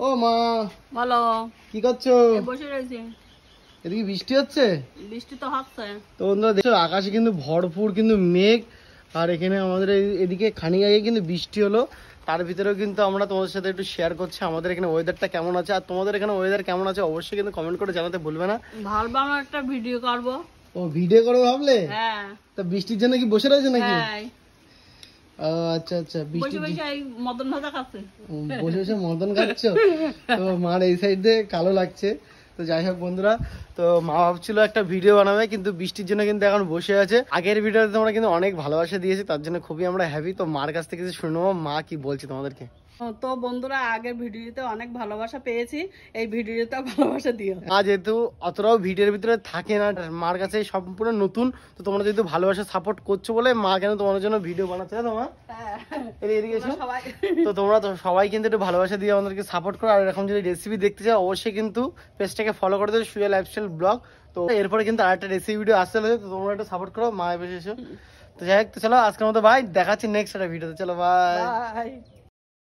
ও মা বলো কি করছো? বসে রয়েছি। এদিকে বৃষ্টি হচ্ছে? বৃষ্টি তো হচ্ছে। তো বন্ধুরা দেখো আকাশে কিন্তু ভরপুর কিন্তু মেঘ, আর এখানে আমাদের এদিকে খানিক আগে কিন্তু বৃষ্টি হলো। তার ভিতরেও কিন্তু আমরা তোমাদের সাথে একটু শেয়ার করছি আমাদের এখানে ওয়েদারটা কেমন আছে, আর তোমাদের এখানে ওয়েদার কেমন আছে অবশ্যই কিন্তু কমেন্ট করে জানাতে ভুলবে না। ভাবলাম আমরা একটা ভিডিও করবো। ও ভিডিও করো ভাবলে? হ্যাঁ। তা বৃষ্টির জন্য কি বসে রয়েছে নাকি? হ্যাঁ। আচ্ছা আচ্ছা, বসে বসে এই মদন ভাজা খাচ্ছে। বসে বসে মদন খাচ্ছ? তো মার এই সাইড দিয়ে কালো লাগছে। তো যাই হোক বন্ধুরা, তো মা ভাবছিল একটা ভিডিও বানাবে কিন্তু বৃষ্টির জন্য কিন্তু এখন বসে আছে। আগের ভিডিওতে তোমরা কিন্তু অনেক ভালোবাসা দিয়েছি, তার জন্য খুবই আমরা হ্যাপি। তো মার কাছ থেকে শুনে নেবো মা কি বলছে তোমাদেরকে। তো বন্ধুরা আগের ভিডিওতে অনেক ভালোবাসা পেয়েছি, এই ভিডিওতে ভালোবাসা দিও। আজ যেহেতু অতটাও ভিডিওর ভিতরে থাকে না, মার কাছে সম্পূর্ণ নতুন, তো তোমরা যেহেতু ভালোবাসা সাপোর্ট করছো বলে মা কেন তোমাদের জন্য ভিডিও বানাচ্ছে না তোমার। এদিকে এসো। তো তোমরা তো সবাই কিন্তু একটু ভালোবাসা দিয়ে আমাদেরকে সাপোর্ট করো, আর এরকম যদি রেসিপি দেখতে চাও অবশ্যই কিন্তু পেজটাকে ফলো করে দেবে, সুজয় লাইফস্টাইল ব্লগ। তো এরপরে কিন্তু আরেকটা রেসিপি ভিডিও আসতে চলেছে, তো তোমরা একটু সাপোর্ট করো, মা এসে এসো। তো যাই হোক, তো চলো আজকের মতো বাই, দেখাচ্ছি নেক্সট একটা ভিডিওতে। চলো বাই।